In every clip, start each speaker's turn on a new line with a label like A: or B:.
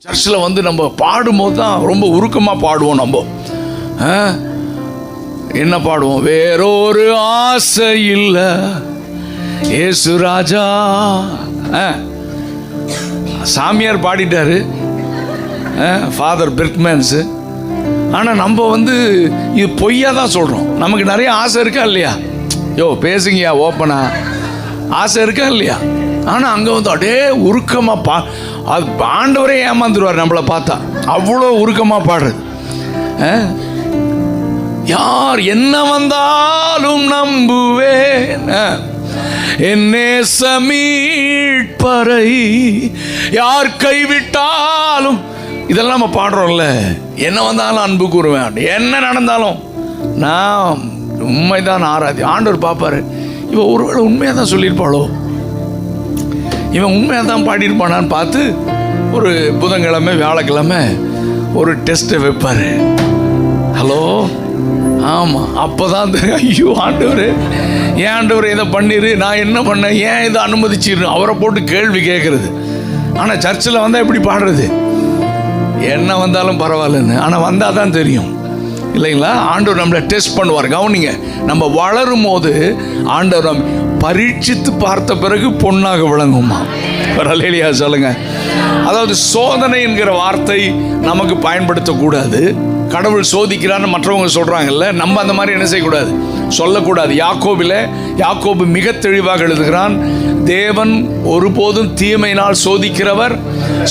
A: சர்ச்சில் வந்து நம்ம பாடும்போது தான் ரொம்ப உருக்கமாக பாடுவோம். நம்ம என்ன பாடுவோம்? வேறொரு ஆசை இல்லை ஏசு ராஜா. சாமியார் பாடிட்டாரு, ஃபாதர் பிர்க்மேன்ஸு. ஆனால் நம்ம வந்து இது பொய்யா தான் சொல்கிறோம். நமக்கு நிறைய ஆசை இருக்கா இல்லையா? பேசுங்கயா ஓப்பனா, ஆசை இருக்கா இல்லையா? ஆனால் அங்கே வந்து அப்படியே உருக்கமாக அது ஆண்டவரே ஏமாந்துருவார் நம்மளை பார்த்தா. அவ்வளோ உருக்கமாக பாடுறது. யார் என்ன வந்தாலும் நம்புவேன் என் நேசமீட்பரை, யார் கைவிட்டாலும், இதெல்லாம் நம்ம பாடுறோம்ல. என்ன வந்தாலும் அன்பு கூறுவேன், என்ன நடந்தாலும் நான் உண்மைதான் ஆராதி. ஆண்டவர் பார்ப்பாரு, இவன் ஒருவேளை உண்மையாக தான் சொல்லியிருப்பாளோ, இவன் உண்மையாக தான் பாடியிருப்பானான்னு பார்த்து ஒரு புதன்கிழமை வியாழக்கிழமை ஒரு டெஸ்ட்டை வைப்பார். ஹலோ, ஆமாம், அப்போ தான் தெரியும், ஐயோ ஆண்டவர், ஏன் ஆண்டவர் இதை பண்ணிடு, நான் என்ன பண்ணேன், ஏன் இதை அனுமதிச்சிரு, அவரை போட்டு கேள்வி கேட்குறது. ஆனால் சர்ச்சில் வந்தால் எப்படி பாடுறது? என்ன வந்தாலும் பரவாயில்லன்னு. ஆனால் வந்தால் தான் தெரியும் இல்லைங்களா? ஆண்டவர் நம்மளை டெஸ்ட் பண்ணுவார். கவனிங்க, நம்ம வளரும் போது ஆண்டவர் நம்ம பரீட்சித்து பார்த்த பிறகு பொன்னாக விளங்குமா? அல்லேலூயா சொல்லுங்க. அதாவது சோதனை என்கிற வார்த்தை நமக்கு பயன்படுத்தக்கூடாது. கடவுள் சோதிக்கிறான்னு மற்றவங்க சொல்றாங்கல்ல, நம்ம அந்த மாதிரி என்ன செய்யக்கூடாது, சொல்லக்கூடாது. யாக்கோபு மிக தெளிவாக எழுதுகிறான், தேவன் ஒருபோதும் தீமையினால் சோதிக்கிறவர்,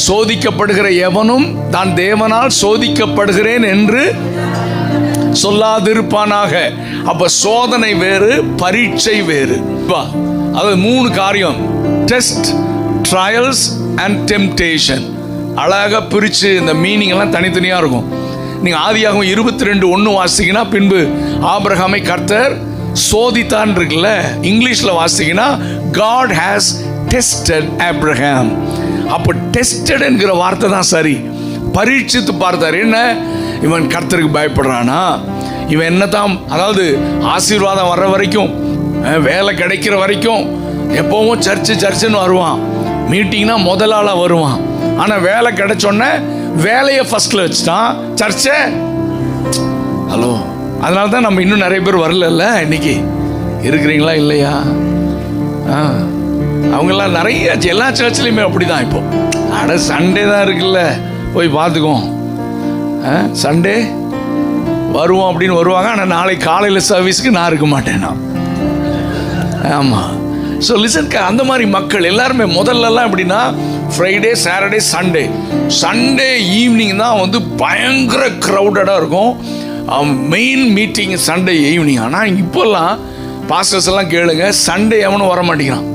A: சோதிக்கப்படுகிற எவனும் தான் தேவனால் சோதிக்கப்படுகிறேன் என்று சொல்லாதிருப்பானாக. அப்ப சோதனை வேறு, பரீட்சை வேறு. அது 3 காரியம்: டெஸ்ட், ட்ரையல்ஸ் அண்ட் டெம்ப்டேஷன். அழகாக பிரித்து இந்த மீனிங் எல்லாம் தனித்தனியாக இருக்கும். நீங்கள் ஆதியாகமம் 22:1 வாசிங்கன்னா, பின்பு ஆபிரகாமை கர்த்தர் சோதித்தான் இருக்குல்ல, இங்கிலீஷில் வாசிங்கன்னா God has tested Abraham. அப்போ டெஸ்டட் என்கிற வார்த்தை தான் சரி. பரீட்சித்து பார்த்தார். என்ன, இவன் கர்த்தருக்கு பயப்படுறானா, இவன் என்னதான், அதாவது ஆசீர்வாதம் வர்ற வரைக்கும், வேலை கிடைக்கிற வரைக்கும் எப்பவும் சர்ச்சுன்னு வருவான், மீட்டிங்னா முதல் ஆளாக வருவான். ஆனால் வேலை கிடைச்சோன்னே வேலையை ஃபர்ஸ்ட்ல வச்சுட்டான், சர்ச்சை. ஹலோ, அதனால தான் நம்ம இன்னும் நிறைய பேர் வரல. இன்னைக்கு இருக்கிறீங்களா இல்லையா? அவங்கெல்லாம் நிறைய எல்லா சர்ச்லையுமே அப்படிதான். இப்போ சண்டே தான் இருக்குல்ல, போய் பார்த்துக்குவோம், சண்டே வருவோம் அப்படின்னு வருவாங்க. ஆனால் நாளை காலையில் சர்வீஸ்க்கு நான் இருக்க மாட்டேன். ஆமாம். ஸோ லிசன், அந்த மாதிரி மக்கள் எல்லாருமே முதல்லலாம் எப்படின்னா, ஃப்ரைடே, சாட்டர்டே, சண்டே ஈவினிங் தான் வந்து பயங்கர க்ரௌடடாக இருக்கும். Main meeting Sunday evening. ஆனால் இப்போல்லாம் பாஸ்டர்ஸ் எல்லாம் கேளுங்க, சண்டே எவனும் வர மாட்டேங்கிறான்.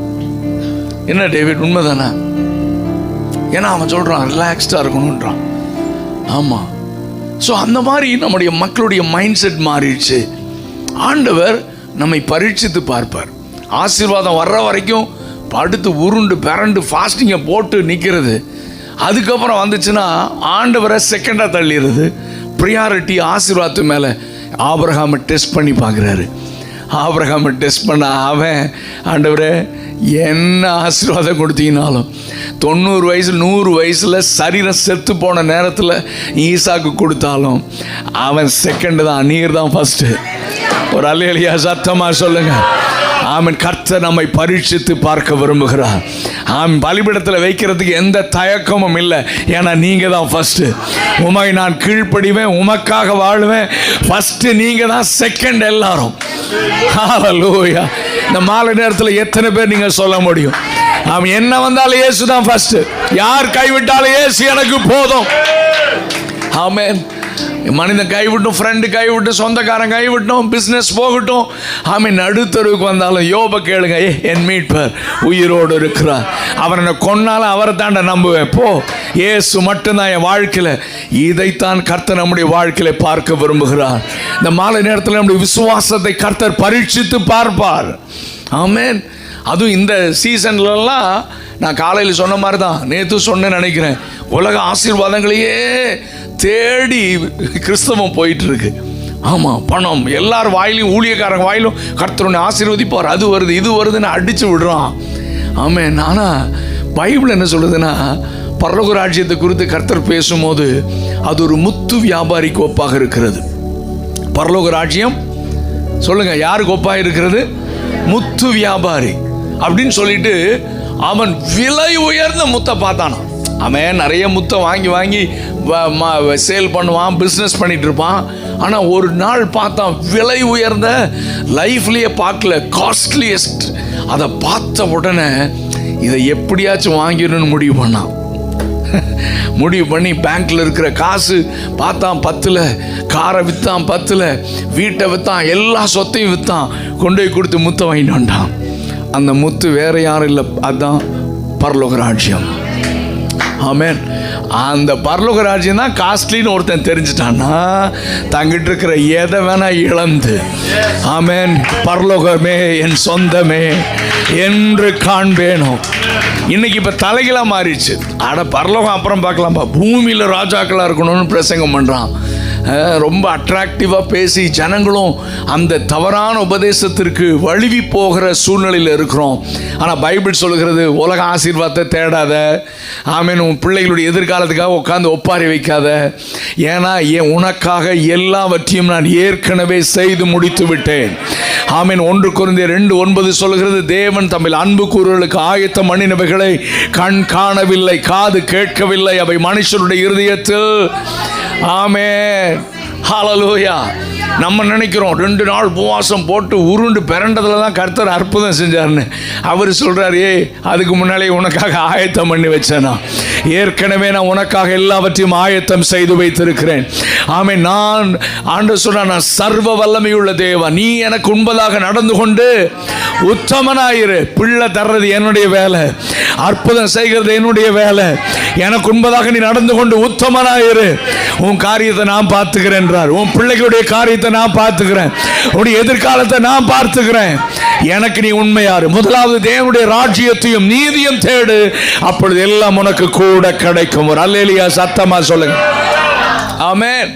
A: என்ன டேவிட், உண்மை தானே? ஏன்னா அவன் சொல்கிறான் ரிலாக்ஸ்டாக இருக்கணுன்றான். ஆமாம். ஸோ அந்த மாதிரி நம்முடைய மக்களுடைய மைண்ட் செட் மாறிடுச்சு. ஆண்டவர் நம்மை பரீட்சித்து பார்ப்பார். ஆசீர்வாதம் வர்ற வரைக்கும் படுத்து உருண்டு பிறண்டு ஃபாஸ்டிங்கை போட்டு நிற்கிறது. அதுக்கப்புறம் வந்துச்சுன்னா ஆண்டவரை செகண்டாக தள்ளிடுறது. ப்ரியாரிட்டி ஆசீர்வாதத்து மேலே. ஆபிரகாமை டெஸ்ட் பண்ணி பார்க்குறாரு. ஆபிரகாமை டெஸ்ட் பண்ண அவன், ஆண்டவரே என்ன ஆசீர்வாதம் கொடுத்தீங்கனாலும் 90 வயசு 100 வயசில் சரீரம் செத்து போன நேரத்தில் ஈசாக்கு கொடுத்தாலும் அவன் செகண்டு தான், நீர் தான் ஃபஸ்ட்டு. ஒரு அல்லேலூயா சத்தமாக சொல்லுங்க. ஆமென். கர்த்தர் நம்மை பரீட்சித்து பார்க்க விரும்புகிறார். ஆமென். பலிபீடத்தில் வைக்கிறதுக்கு எந்த தயக்கமும் இல்லை. ஏன்னா நீங்கள் தான் ஃபஸ்ட்டு. உமை நான் கீழ்ப்படிவேன், உமக்காக வாழ்வேன். ஃபஸ்ட்டு நீங்கள் தான், செகண்ட் எல்லாரும். ஹல்லேலூயா. இந்த மாலை நேரத்தில் எத்தனை பேர் நீங்கள் சொல்ல முடியும்? அவன் என்ன வந்தாலும் இயேசு தான் ஃபர்ஸ்ட். யார் கைவிட்டாலும் இயேசு எனக்கு போதும். ஆமென். மனிதன் கைவிட்டும், ஃப்ரெண்டு கைவிட்டும், சொந்தக்காரன் கைவிட்டும், பிஸ்னஸ் போகட்டும், ஆமென். நடுத்தருவுக்கு வந்தாலும் யோப கேளுங்க, என் மீட்பர் உயிரோடு இருக்கிறார், அவர் என்னை கொன்னாலும் அவரை தாண்ட நம்புவேன். போ, இயேசு மட்டும்தான் என் வாழ்க்கையில். இதைத்தான் கர்த்தர் நம்முடைய வாழ்க்கையில பார்க்க விரும்புகிறார். இந்த மாலை நேரத்தில் நம்முடைய விசுவாசத்தை கர்த்தர் பரீட்சித்து பார்ப்பார். ஆமென். அதுவும் இந்த சீசன்லலாம் நான் காலையில் சொன்ன மாதிரி தான், நேற்று சொன்னேன்னு நினைக்கிறேன், உலக ஆசீர்வாதங்களையே தேடி கிறிஸ்தவம் போயிட்டு இருக்கு. ஆமாம், பணம் எல்லார் வாயிலும், ஊழியக்காரங்க வாயிலும் கர்த்தருடைய ஆசீர்வதிப்பார், அது வருது இது வருதுன்னு அடித்து விடுறான். ஆமென். ஆனால் பைபிள் என்ன சொல்லுதுன்னா, பரலோக ராஜ்யத்தை குறித்து கர்த்தர் பேசும்போது அது ஒரு முத்து வியாபாரிக்கு ஒப்பாக இருக்கிறது. பரலோக ராஜ்யம் சொல்லுங்க யாருக்கு ஒப்பாக இருக்கிறது? முத்து வியாபாரி அப்படின்னு சொல்லிட்டு அவன் விலை உயர்ந்த முத்தை பார்த்தானான். அவன் நிறைய முத்தை வாங்கி வாங்கி சேல் பண்ணுவான், பிஸ்னஸ் பண்ணிட்டு இருப்பான். ஆனால் ஒரு நாள் பார்த்தான் விலை உயர்ந்த, லைஃப்லேயே பார்க்கல, காஸ்ட்லியஸ்ட். அதை பார்த்த உடனே இதை எப்படியாச்சும் வாங்கிடணும்னு முடிவு பண்ணான். முடிவு பண்ணி பேங்க்ல இருக்கிற காசு பார்த்தான் பத்தில், காரை விற்றான் பத்தில், வீட்டை விற்றான், எல்லா சொத்தையும் விற்றான், கொண்டு போய் கொடுத்து முத்தை வாங்கிட்டு வந்துட்டான். அந்த முத்து வேற யாரும் இல்லை, அதுதான் பரலோக ராஜ்யம். ஆமென். அந்த பரலோக ராஜ்யம் தான் காஸ்ட்லின்னு ஒருத்தன் தெரிஞ்சிட்டான்னா தங்கிட்டு இருக்கிற எதை வேணா இழந்து, ஆமென், பரலோகமே என் சொந்தமே என்று காண்பேனோ. இன்னைக்கு இப்போ தலைகளாக மாறிடுச்சு. அட பரலோகம் அப்புறம் பார்க்கலாம்ப்பா, பூமியில் ராஜாக்களாக இருக்கணும்னு பிரசங்கம் பண்ணுறான். ரொம்ப அட்ராக்டிவாக பேசி ஜனங்களும் அந்த தவறான உபதேசத்திற்கு வழுவி போகிற சூழ்நிலையில் இருக்கிறோம். ஆனால் பைபிள் சொல்லுகிறது உலக ஆசீர்வாதத்தை தேடாத, ஆமென், உன் பிள்ளைகளுடைய எதிர்காலத்துக்காக உட்காந்து ஒப்பாரி வைக்காத, ஏன்னா உனக்காக எல்லாவற்றையும் நான் ஏற்கனவே செய்து முடித்து விட்டேன். ஆமென். 1 கொரிந்தியர் 2:9 சொல்லுகிறது, தேவன் தம்மில் அன்பு கூறுகளுக்கு ஆயத்தம் பண்ணினவைகளை கண் காணவில்லை, காது கேட்கவில்லை, அவை மனுஷனுடைய இருதயத்தில். ஆமென். ஹல்லேலூயா. நம்ம நினைக்கிறோம் 2 நாள் உபவாசம் போட்டு உருண்டு பிறண்டதில் தான் கர்த்தர் அற்புதம் செஞ்சார்னு. அவர் சொல்கிறார், அதுக்கு முன்னாலே உனக்காக ஆயத்தம் பண்ணி வச்சேனா, ஏற்கனவே நான் உனக்காக எல்லாவற்றையும் ஆயத்தம் செய்து வைத்திருக்கிறேன். ஆமென். நான் ஆண்டவர் சொன்னார், நான் சர்வ வல்லமையுள்ள தேவன், நீ எனக்கு உண்பதாக நடந்து கொண்டு உத்தமனாயிரு. பிள்ளை தர்றது என்னுடைய வேலை, அற்புதம் செய்கிறது என்னுடைய வேலை. எனக்கு உண்பதாக நீ நடந்து கொண்டு உத்தமனாயிரு. உன் காரியத்தை நான் பார்த்துக்கிறேன் என்றார். உன் பிள்ளைகளுடைய காரியத்தை நான் பார்த்துக்கிறேன், உன்னுடைய எதிர்காலத்தை நான் பார்த்துக்கிறேன். எனக்கு நீ உண்மையாரு. முதலாவது தேவனுடைய ராஜ்யத்தையும் நீதியும் தேடு, அப்பொழுது எல்லாம் உனக்கு கூட கிடைக்கும். ஒரு அல்லேலூயா சத்தமா சொல்லுங்க. ஆமென்.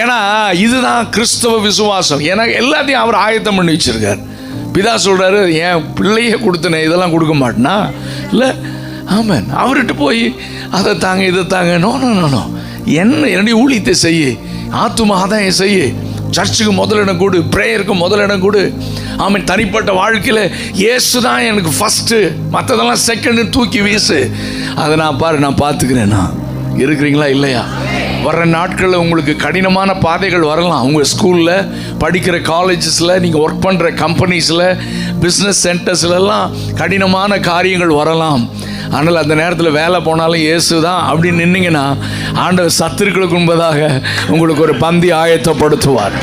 A: ஏன்னா இதுதான் கிறிஸ்தவ விசுவாசம். ஏன்னா எல்லாத்தையும் அவர் ஆயத்தம் பண்ணி வச்சிருக்கார். பிதா சொல்றாரு, என் பிள்ளையே கொடுத்தனே, இதெல்லாம் கொடுக்க மாட்டேனா? இல்லை. ஆமென். அவர்கிட்ட போய் அதை தாங்க இதை தாங்க, நோ நோ நோ நோ, என்னுடைய ஊழியத்தை செய்ய, ஆத்தும ஆதாயம் செய்ய, சர்ச்சுக்கு முதலிடம் கொடு, பிரேயருக்கு முதலிடம் கொடு. ஆமென். தனிப்பட்ட வாழ்க்கையில் இயேசு தான் எனக்கு ஃபஸ்ட்டு, மற்றதெல்லாம் செகண்டு தூக்கி வீசு. அதை நான் பார்த்துக்கிறேன்னா. இருக்கிறீங்களா இல்லையா? வர்ற நாட்களில் உங்களுக்கு கடினமான பாதைகள் வரலாம். உங்கள் ஸ்கூலில் படிக்கிற காலேஜஸில், நீங்கள் ஒர்க் பண்ணுற கம்பெனிஸில், பிஸ்னஸ் சென்டர்ஸ்லாம் கடினமான காரியங்கள் வரலாம். ஆனால் அந்த நேரத்தில் வேலை போனாலும் இயேசு தான் அப்படின்னு நின்னீங்கன்னா ஆண்டவர் சத்துருக்களுக்கு முன்பதாக உங்களுக்கு ஒரு பந்தி ஆயத்தப்படுத்துவார்.